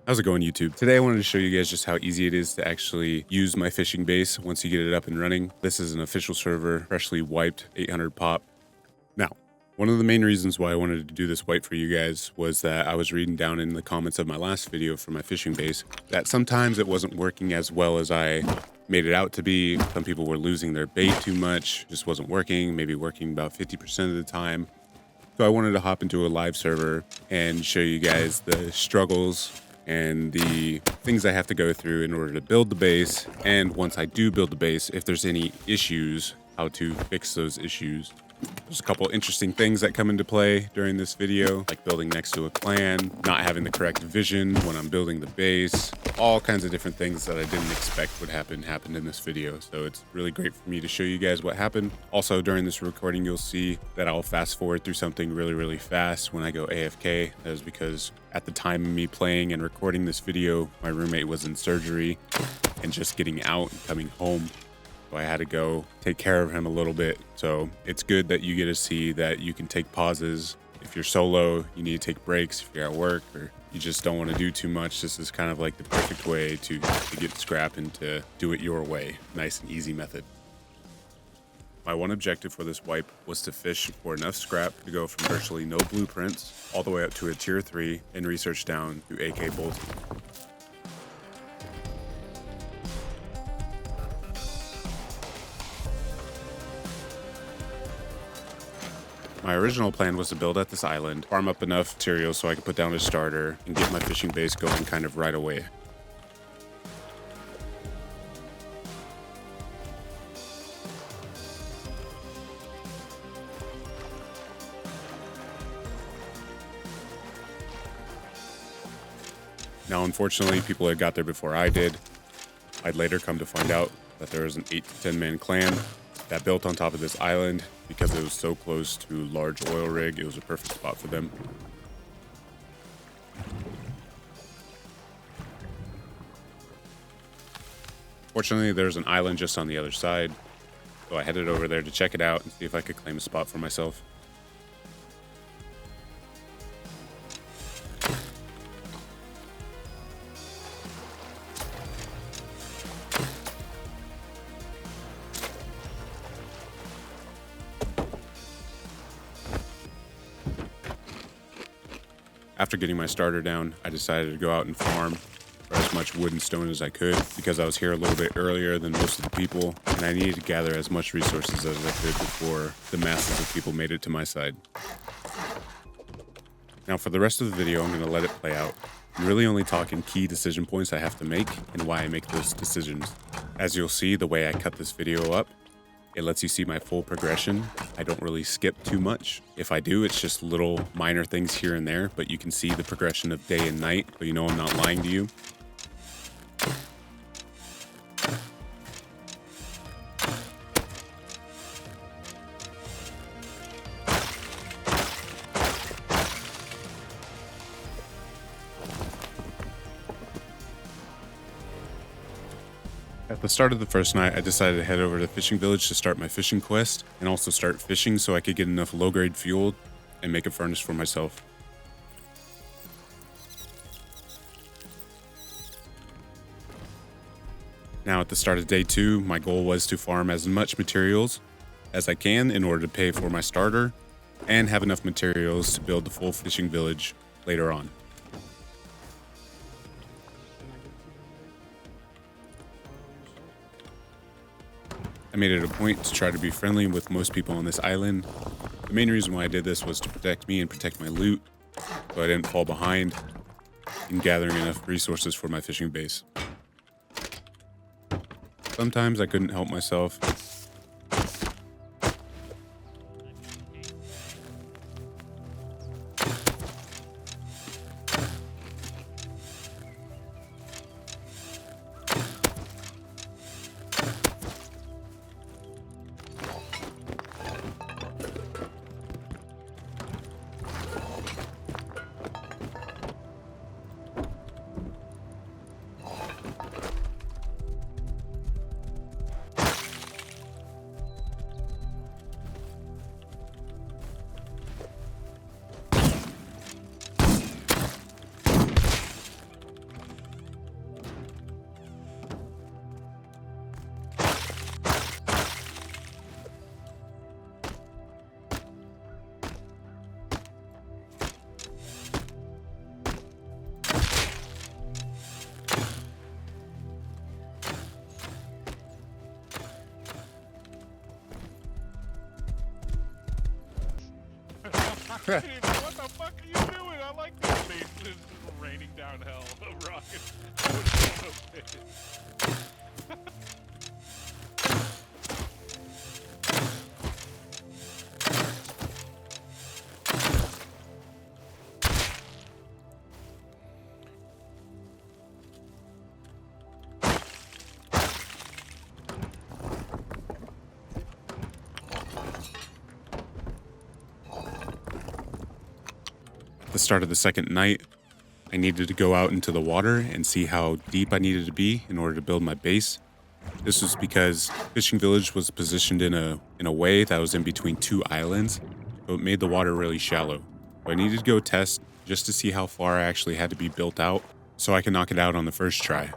How's it going, YouTube? Today I wanted to show you guys just how easy it is to actually use my fishing base once you get it up and running. This is an official server, freshly wiped, 800 pop. Now, one of the main reasons why I wanted to do this wipe for you guys was that I was reading down in the comments of my last video for my fishing base that sometimes it wasn't working as well as I made it out to be. Some people were losing their bait too much, just wasn't working, maybe working about 50% of the time. So I wanted to hop into a live server and show you guys the struggles and the things I have to go through in order to build the base. And once I do build the base, if there's any issues, how to fix those issues. There's a couple interesting things that come into play during this video, like building next to a clan, not having the correct vision when I'm building the base, all kinds of different things that I didn't expect would happened in this video. So it's really great for me to show you guys what happened. Also, during this recording, you'll see that I'll fast forward through something really fast when I go AFK. That is because at the time of me playing and recording this video, my roommate was in surgery and just getting out and coming home. I had to go take care of him a little bit. So it's good that you get to see that you can take pauses. If you're solo, you need to take breaks. If you're at work or you just don't want to do too much, this is kind of like the perfect way to get scrap and to do it your way. Nice and easy method. My one objective for this wipe was to fish for enough scrap to go from virtually no blueprints all the way up to a tier 3 and research down to AK bolts. My original plan was to build at this island, farm up enough materials so I could put down a starter, and get my fishing base going kind of right away. Now, unfortunately, people had got there before I did. I'd later come to find out that there was an 8 to 10 man clan that built on top of this island because it was so close to a large oil rig. It was a perfect spot for them. Fortunately, there's an island just on the other side, so I headed over there to check it out and see if I could claim a spot for myself. After getting my starter down, I decided to go out and farm for as much wood and stone as I could because I was here a little bit earlier than most of the people, and I needed to gather as much resources as I could before the masses of people made it to my side. Now for the rest of the video, I'm going to let it play out. I'm really only talking key decision points I have to make and why I make those decisions. As you'll see, the way I cut this video up, it lets you see my full progression. I don't really skip too much. If I do, it's just little minor things here and there, but you can see the progression of day and night, so you know I'm not lying to you. At the start of the first night, I decided to head over to the fishing village to start my fishing quest and also start fishing so I could get enough low-grade fuel and make a furnace for myself. Now at the start of day 2, my goal was to farm as much materials as I can in order to pay for my starter and have enough materials to build the full fishing village later on. I made it a point to try to be friendly with most people on this island. The main reason why I did this was to protect me and protect my loot, so I didn't fall behind in gathering enough resources for my fishing base. Sometimes I couldn't help myself. Dude, what the fuck are you doing? I like these bases just raining down hell. Rockets. I would be so pissed. At the start of the second night, I needed to go out into the water and see how deep I needed to be in order to build my base. This was because Fishing Village was positioned in a way that was in between two islands, so it made the water really shallow. So I needed to go test just to see how far I actually had to be built out so I could knock it out on the first try.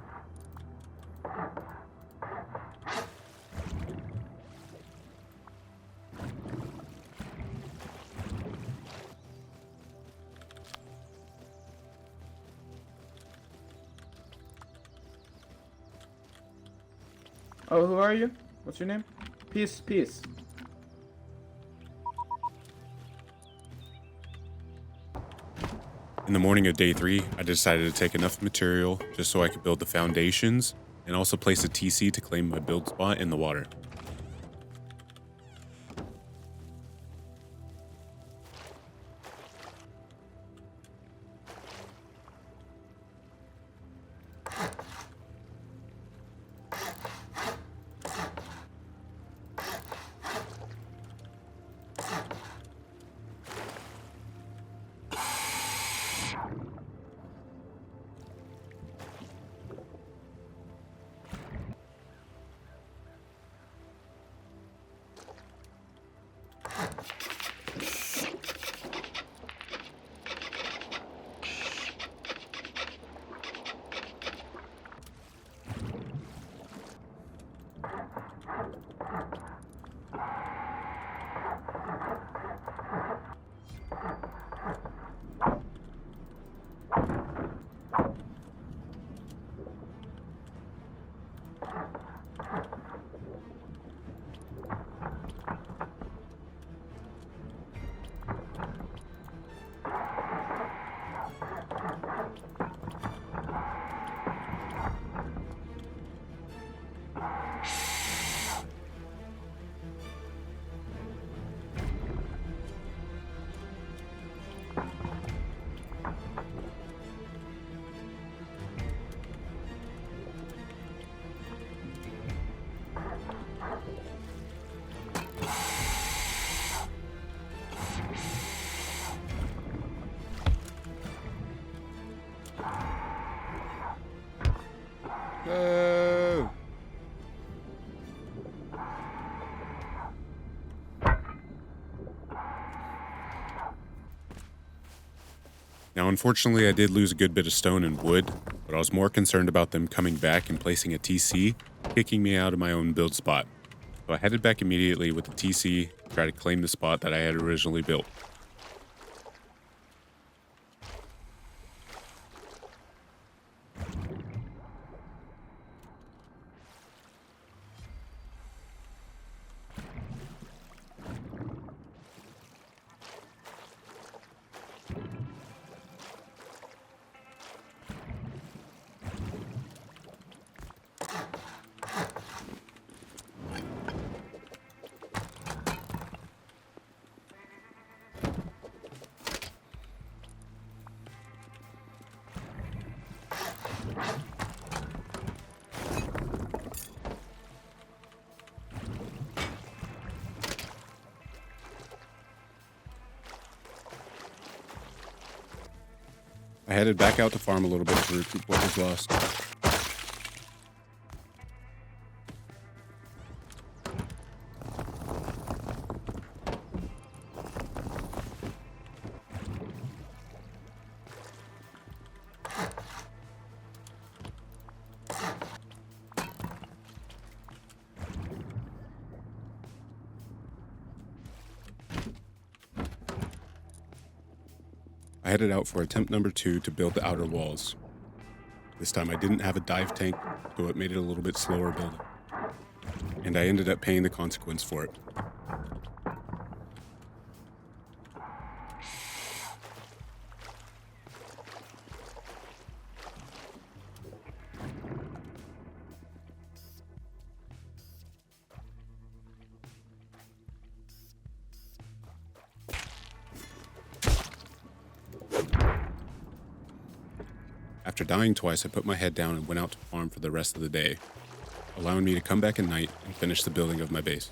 Oh, who are you? What's your name? Peace, peace. In the morning of day 3, I decided to take enough material just so I could build the foundations and also place a TC to claim my build spot in the water. No! Now, unfortunately, I did lose a good bit of stone and wood, but I was more concerned about them coming back and placing a TC, kicking me out of my own build spot. So I headed back immediately with the TC to try to claim the spot that I had originally built. I headed back out to farm a little bit to recoup what was lost. I headed out for attempt number 2 to build the outer walls. This time I didn't have a dive tank, so it made it a little bit slower building. And I ended up paying the consequence for it. After dying twice, I put my head down and went out to farm for the rest of the day, allowing me to come back at night and finish the building of my base.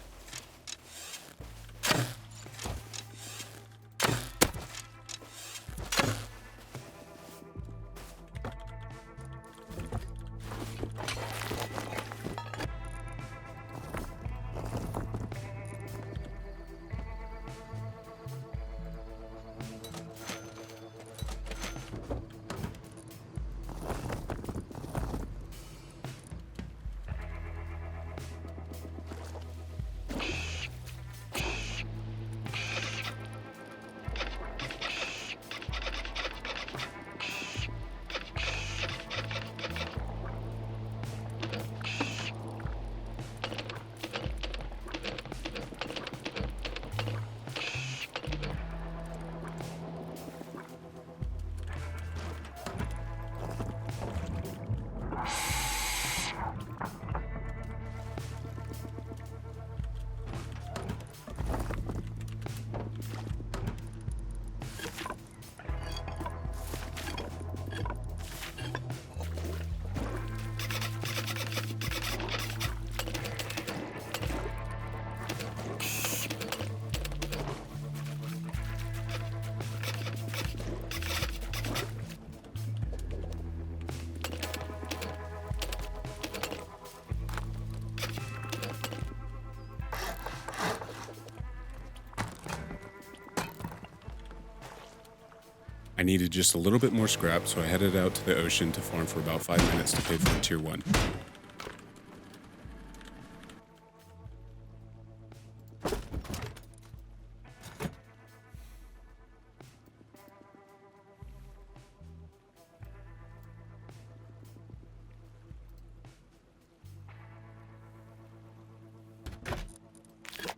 I needed just a little bit more scrap, so I headed out to the ocean to farm for about 5 minutes to pay for tier 1.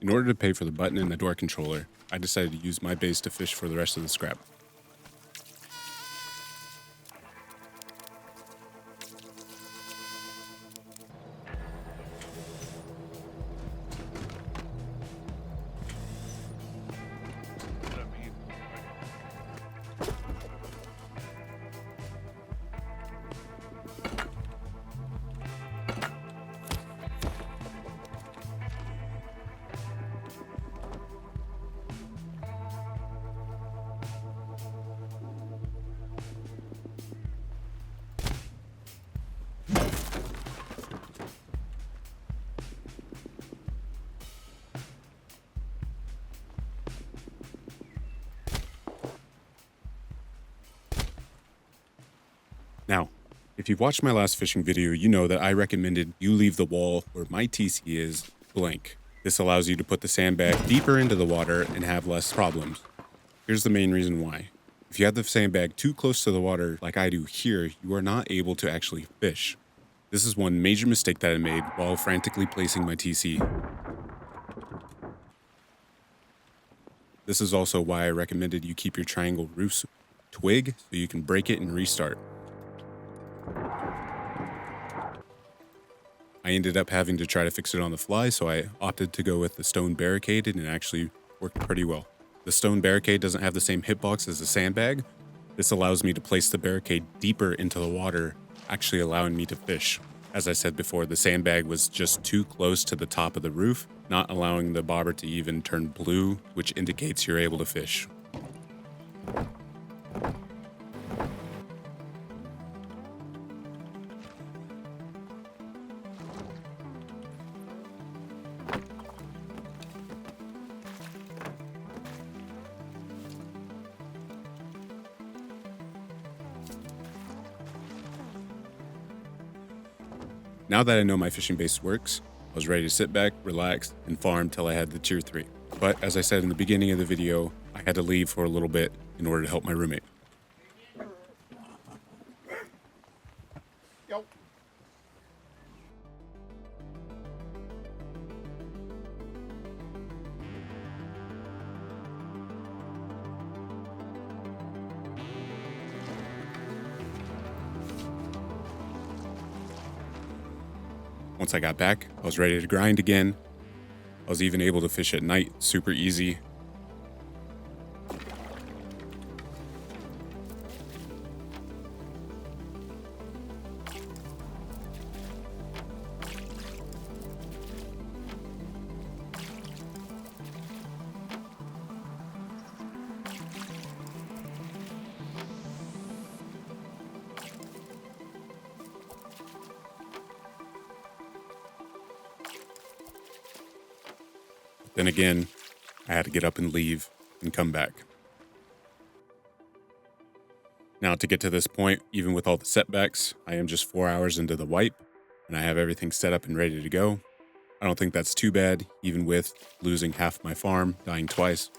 In order to pay for the button and the door controller, I decided to use my base to fish for the rest of the scrap. What does that mean? Now, if you've watched my last fishing video, you know that I recommended you leave the wall where my TC is blank. This allows you to put the sandbag deeper into the water and have less problems. Here's the main reason why. If you have the sandbag too close to the water like I do here, you are not able to actually fish. This is one major mistake that I made while frantically placing my TC. This is also why I recommended you keep your triangle roofs twig so you can break it and restart. I ended up having to try to fix it on the fly, so I opted to go with the stone barricade, and it actually worked pretty well. The stone barricade doesn't have the same hitbox as the sandbag. This allows me to place the barricade deeper into the water, actually allowing me to fish. As I said before, the sandbag was just too close to the top of the roof, not allowing the bobber to even turn blue, which indicates you're able to fish. Now that I know my fishing base works, I was ready to sit back, relax, and farm till I had the tier 3. But as I said in the beginning of the video, I had to leave for a little bit in order to help my roommate. Yo. Once I got back, I was ready to grind again. I was even able to fish at night, super easy. Then again, I had to get up and leave and come back. Now, to get to this point, even with all the setbacks, I am just 4 hours into the wipe, and I have everything set up and ready to go. I don't think that's too bad, even with losing half my farm, dying twice.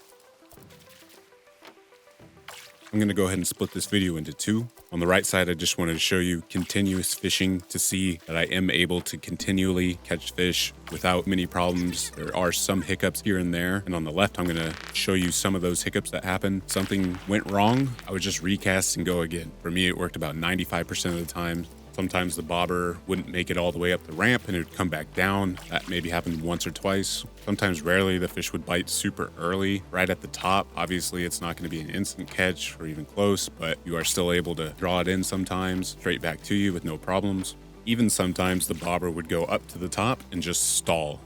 I'm going to go ahead and split this video into two. On the right side, I just wanted to show you continuous fishing to see that I am able to continually catch fish without many problems. There are some hiccups here and there. And on the left, I'm going to show you some of those hiccups that happen. Something went wrong, I would just recast and go again. For me, it worked about 95% of the time. Sometimes the bobber wouldn't make it all the way up the ramp and it would come back down. That maybe happened once or twice. Sometimes rarely the fish would bite super early, right at the top. Obviously, it's not going to be an instant catch or even close, but you are still able to draw it in sometimes, straight back to you with no problems. Even sometimes the bobber would go up to the top and just stall.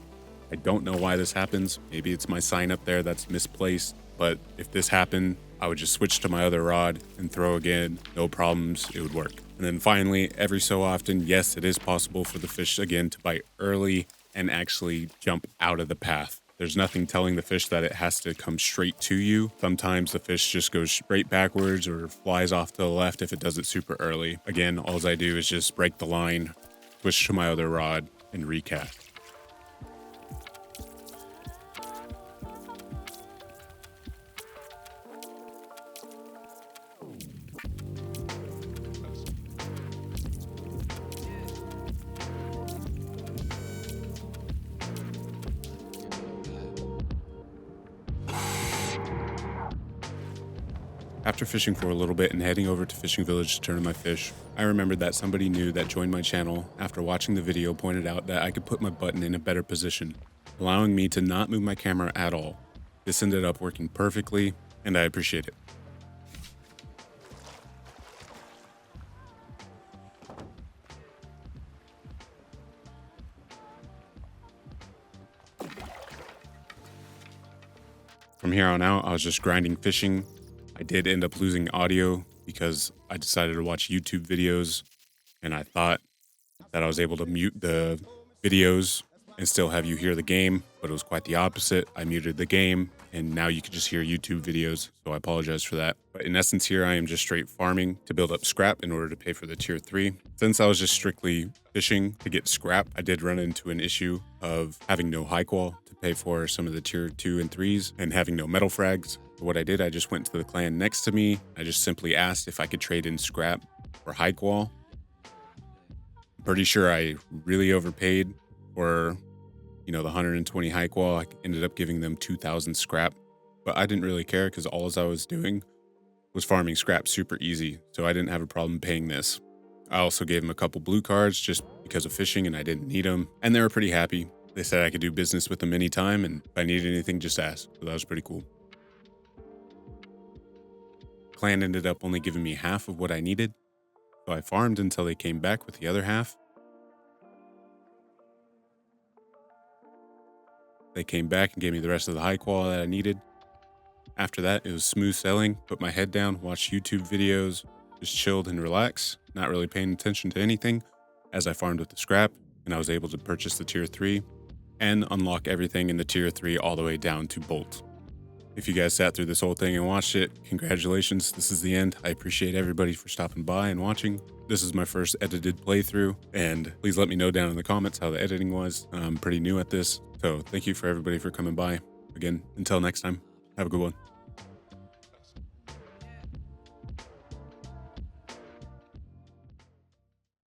I don't know why this happens. Maybe it's my sign up there that's misplaced, but if this happened, I would just switch to my other rod and throw again. No problems, it would work. And then finally, every so often, yes, it is possible for the fish again to bite early and actually jump out of the path. There's nothing telling the fish that it has to come straight to you. Sometimes the fish just goes straight backwards or flies off to the left if it does it super early. Again, all I do is just break the line, switch to my other rod, and recast. After fishing for a little bit and heading over to Fishing Village to turn in my fish, I remembered that somebody new that joined my channel after watching the video pointed out that I could put my button in a better position, allowing me to not move my camera at all. This ended up working perfectly, and I appreciate it. From here on out, I was just grinding fishing. I did end up losing audio because I decided to watch YouTube videos, and I thought that I was able to mute the videos and still have you hear the game, but it was quite the opposite. I muted the game, and now you can just hear YouTube videos, so I apologize for that. But in essence here, I am just straight farming to build up scrap in order to pay for the tier 3. Since I was just strictly fishing to get scrap, I did run into an issue of having no high qual to pay for some of the tier 2 and 3s and having no metal frags. So what I did, I just went to the clan next to me. I just simply asked if I could trade in scrap for high qual. I'm pretty sure I really overpaid for, the 120 high qual. I ended up giving them 2,000 scrap, but I didn't really care because all I was doing was farming scrap super easy. So I didn't have a problem paying this. I also gave them a couple blue cards just because of fishing and I didn't need them. And they were pretty happy. They said I could do business with them anytime, and if I needed anything, just ask. So that was pretty cool. Clan ended up only giving me half of what I needed, so I farmed until they came back with the other half. They came back and gave me the rest of the high qual that I needed. After that, it was smooth sailing. Put my head down, watched YouTube videos, just chilled and relaxed, not really paying attention to anything as I farmed with the scrap, and I was able to purchase the tier 3 and unlock everything in the tier 3 all the way down to bolt. If you guys sat through this whole thing and watched it, congratulations, this is the end. I appreciate everybody for stopping by and watching. This is my first edited playthrough, and please let me know down in the comments how the editing was. I'm pretty new at this, so thank you for everybody for coming by. Again, until next time, have a good one.